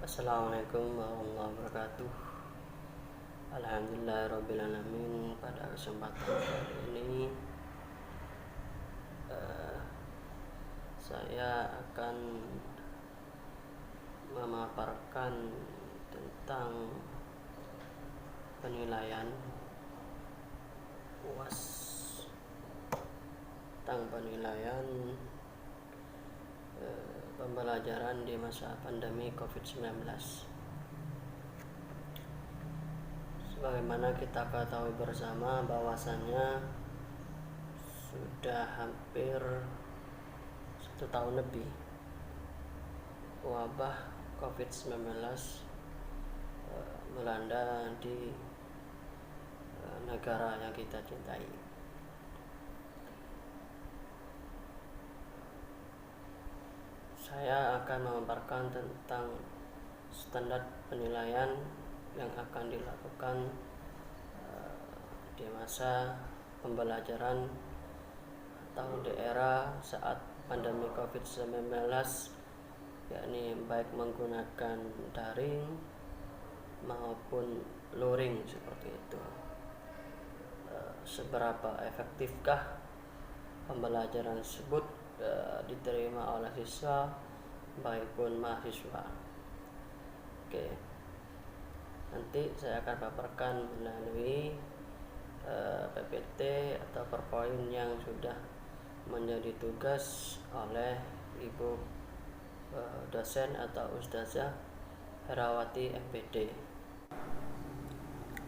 Assalamualaikum warahmatullahi wabarakatuh. Alhamdulillahirrabbilalamin. Pada kesempatan kali ini saya akan memaparkan tentang penilaian UAS, tentang penilaian pembelajaran di masa pandemi COVID-19. Sebagaimana kita ketahui bersama bahwasannya sudah hampir 1 tahun lebih wabah COVID-19 melanda di negara yang kita cintai. Saya akan memaparkan tentang standar penilaian yang akan dilakukan di masa pembelajaran atau di era saat pandemi COVID-19, yakni baik menggunakan daring maupun luring seperti itu. Seberapa efektifkah pembelajaran tersebut diterima oleh siswa maupun mahasiswa? Oke, nanti saya akan paparkan melalui PPT atau PowerPoint yang sudah menjadi tugas oleh Ibu dosen atau Ustazah Herawati MPD.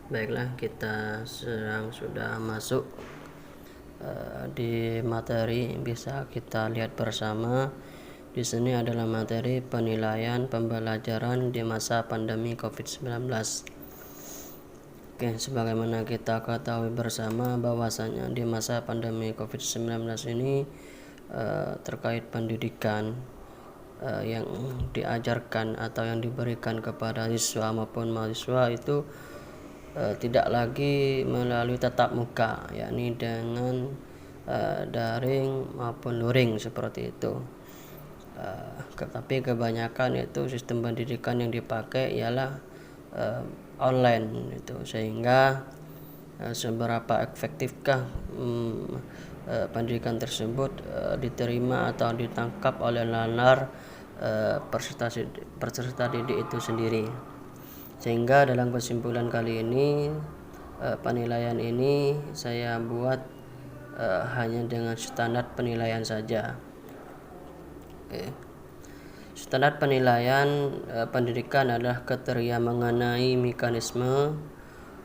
Baiklah, kita sudah masuk di materi. Bisa kita lihat bersama. Di sini adalah materi penilaian pembelajaran di masa pandemi COVID-19. Oke, sebagaimana kita ketahui bersama bahwasanya di masa pandemi COVID-19 ini terkait pendidikan yang diajarkan atau yang diberikan kepada siswa maupun mahasiswa itu tidak lagi melalui tatap muka, yakni dengan daring maupun luring seperti itu. Tetapi kebanyakan itu sistem pendidikan yang dipakai ialah online itu, sehingga seberapa efektifkah pendidikan tersebut diterima atau ditangkap oleh nalar peserta didik itu sendiri. Sehingga dalam kesimpulan kali ini penilaian ini saya buat hanya dengan standar penilaian saja. Standar penilaian pendidikan adalah kriteria mengenai mekanisme,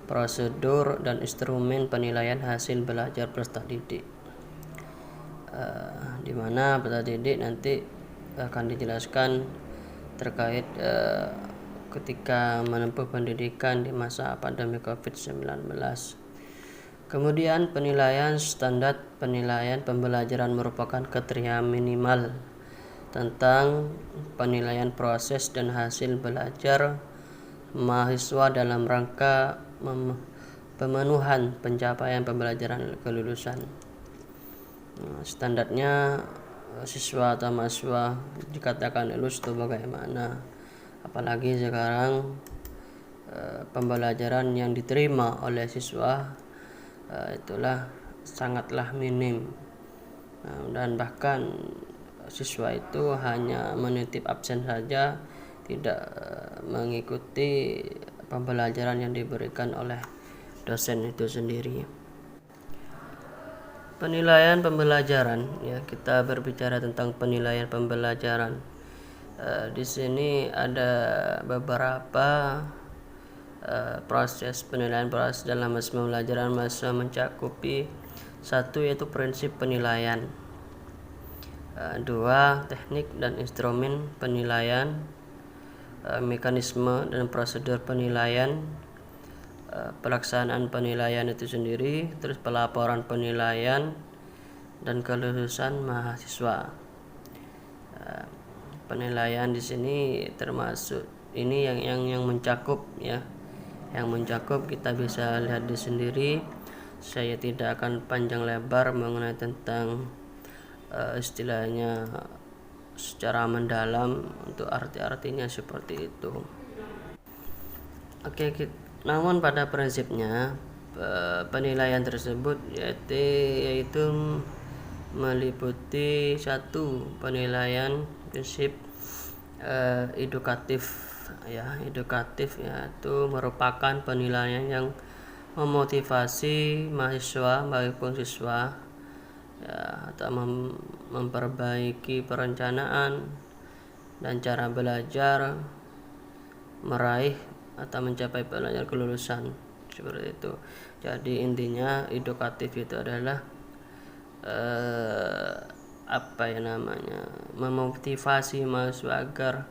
prosedur, dan instrumen penilaian hasil belajar peserta didik, di mana peserta didik nanti akan dijelaskan terkait ketika menempuh pendidikan di masa pandemi COVID-19. Kemudian penilaian standar penilaian pembelajaran merupakan kriteria minimal tentang penilaian proses dan hasil belajar mahasiswa dalam rangka pemenuhan pencapaian pembelajaran kelulusan. Standarnya siswa atau mahasiswa dikatakan lulus itu bagaimana? Apalagi sekarang pembelajaran yang diterima oleh siswa itulah sangatlah minim, dan bahkan siswa itu hanya menitip absen saja, tidak mengikuti pembelajaran yang diberikan oleh dosen itu sendiri. Penilaian pembelajaran, ya, kita berbicara tentang penilaian pembelajaran. Di sini ada beberapa proses penilaian proses dalam masa pembelajaran mencakupi 1 yaitu prinsip penilaian, 2 teknik dan instrumen penilaian, mekanisme dan prosedur penilaian, pelaksanaan penilaian itu sendiri, terus pelaporan penilaian dan kelulusan mahasiswa. Penilaian di sini termasuk ini yang mencakup, ya, yang mencakup kita bisa lihat di sendiri. Saya tidak akan panjang lebar mengenai tentang istilahnya secara mendalam untuk arti-artinya seperti itu. Oke, namun pada prinsipnya penilaian tersebut yaitu meliputi satu penilaian prinsip edukatif yaitu merupakan penilaian yang memotivasi mahasiswa maupun siswa atau memperbaiki perencanaan dan cara belajar, meraih atau mencapai pelajaran kelulusan seperti itu. Jadi intinya edukatif itu adalah memotivasi mahasiswa agar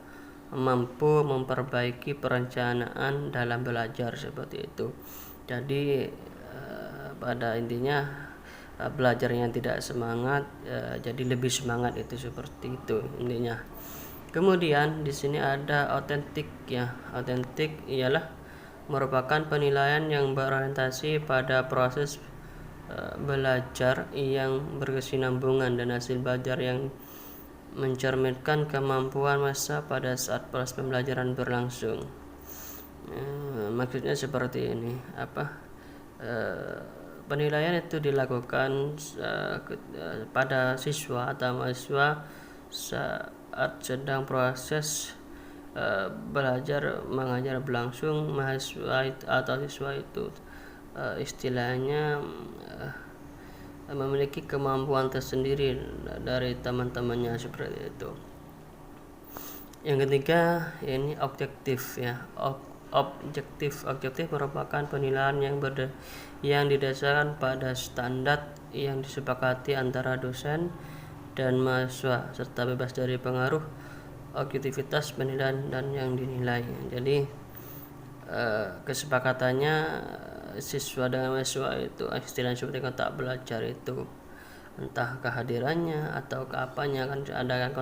mampu memperbaiki perencanaan dalam belajar seperti itu. Jadi pada intinya belajarnya tidak semangat, jadi lebih semangat, itu seperti itu intinya. Kemudian di sini ada otentik ya. Otentik ialah merupakan penilaian yang berorientasi pada proses belajar yang berkesinambungan dan hasil belajar yang mencerminkan kemampuan masa pada saat proses pembelajaran berlangsung. Maksudnya seperti ini, penilaian itu dilakukan pada siswa atau mahasiswa saat sedang proses belajar mengajar berlangsung. Mahasiswa atau siswa itu istilahnya memiliki kemampuan tersendiri dari teman-temannya seperti itu. Yang ketiga ini objektif ya. Objektif merupakan penilaian yang didasarkan pada standar yang disepakati antara dosen dan mahasiswa serta bebas dari pengaruh objektivitas penilaian dan yang dinilai. Jadi kesepakatannya siswa dengan mahasiswa itu istilahnya seperti kontak belajar itu, entah kehadirannya atau keapanya, kan ada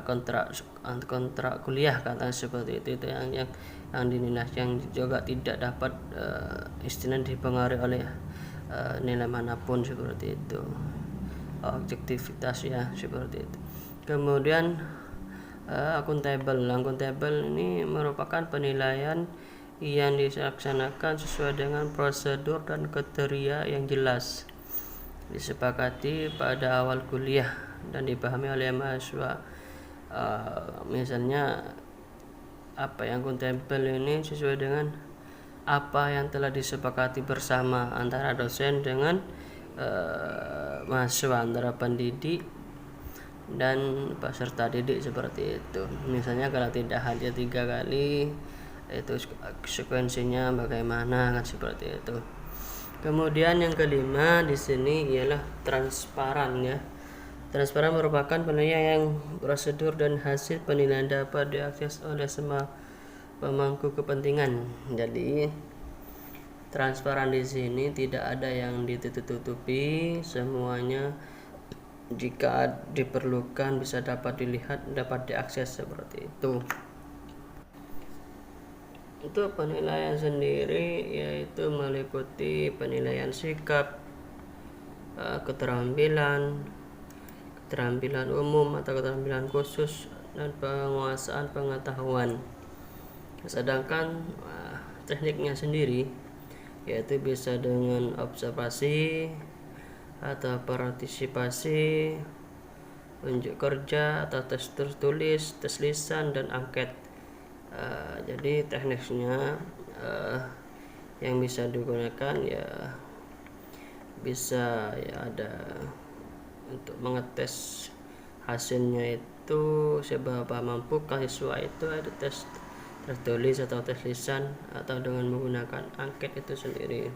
kontrak kuliah kata seperti itu yang dinilai, yang juga tidak dapat istilahnya dipengaruhi oleh nilai manapun seperti itu, objektivitas ya seperti itu. Kemudian akuntabel ini merupakan penilaian yang dilaksanakan sesuai dengan prosedur dan kriteria yang jelas, disepakati pada awal kuliah dan dipahami oleh mahasiswa. Misalnya yang akuntabel ini sesuai dengan apa yang telah disepakati bersama antara dosen dengan mahasiswa, antara pendidik dan peserta didik seperti itu. Misalnya kalau tidak hadir 3 kali, itu sekuensinya bagaimana, kan seperti itu. Kemudian yang kelima di sini ialah transparan ya. Transparan merupakan penilaian yang prosedur dan hasil penilaian dapat diakses oleh semua pemangku kepentingan. Jadi transparan di sini tidak ada yang ditutup-tutupi, semuanya jika diperlukan bisa dapat dilihat, dapat diakses seperti itu. Untuk penilaian sendiri yaitu meliputi penilaian sikap, keterampilan umum atau keterampilan khusus, dan penguasaan pengetahuan. Sedangkan tekniknya sendiri yaitu bisa dengan observasi atau partisipasi, unjuk kerja atau tes tertulis, tes lisan, dan angket. Jadi tekniknya yang bisa digunakan ya bisa ya ada untuk mengetes hasilnya itu seberapa mampu siswa itu, ada tes tertulis atau tes lisan atau dengan menggunakan angket itu sendiri.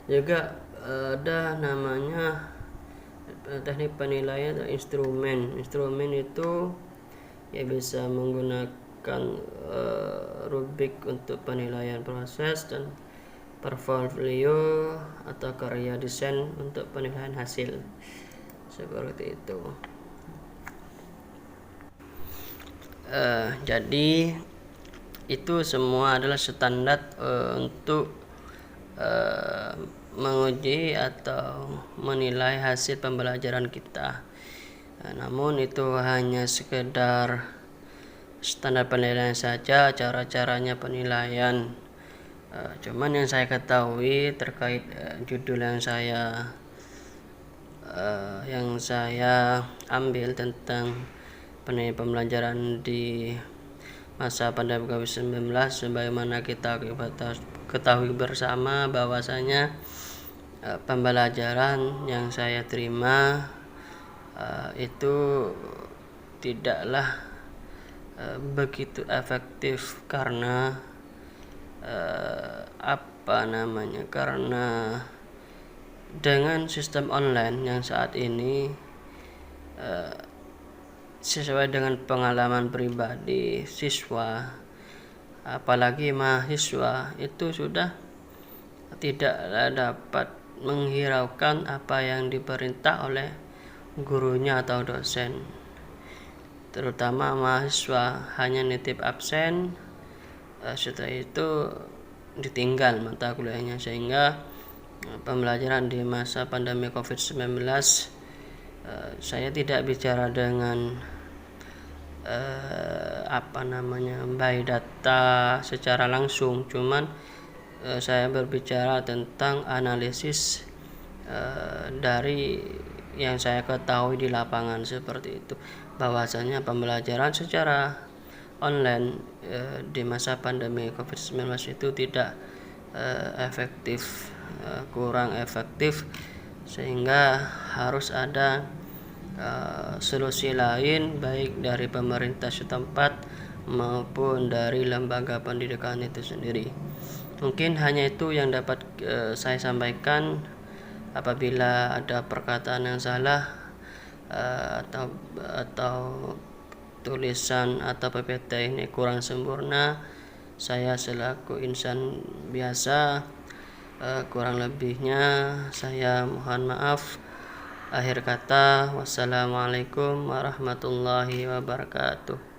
Juga ada namanya teknik penilaian atau instrumen itu ya bisa menggunakan rubrik untuk penilaian proses dan portfolio atau karya desain untuk penilaian hasil seperti itu. Jadi itu semua adalah standar untuk menguji atau menilai hasil pembelajaran kita. Namun itu hanya sekedar standar penilaian saja, cara-caranya penilaian. Cuman yang saya ketahui terkait judul yang saya ambil tentang pembelajaran di masa pandemi COVID-19, sebagaimana kita ketahui bersama bahwasanya pembelajaran yang saya terima itu tidaklah begitu efektif karena karena dengan sistem online yang saat ini, sesuai dengan pengalaman pribadi siswa, apalagi mahasiswa, itu sudah tidak dapat menghiraukan apa yang diperintah oleh gurunya atau dosen. Terutama mahasiswa hanya nitip absen, setelah itu ditinggal mata kuliahnya, sehingga pembelajaran di masa pandemi COVID-19, saya tidak bicara dengan by data secara langsung, cuman saya berbicara tentang analisis dari yang saya ketahui di lapangan, seperti itu, bahwasanya pembelajaran secara online di masa pandemi COVID-19 itu tidak efektif, kurang efektif, sehingga harus ada solusi lain, baik dari pemerintah setempat maupun dari lembaga pendidikan itu sendiri. Mungkin hanya itu yang dapat saya sampaikan. Apabila ada perkataan yang salah atau tulisan atau PPT ini kurang sempurna, saya selaku insan biasa kurang lebihnya saya mohon maaf. Akhir kata, wassalamualaikum warahmatullahi wabarakatuh.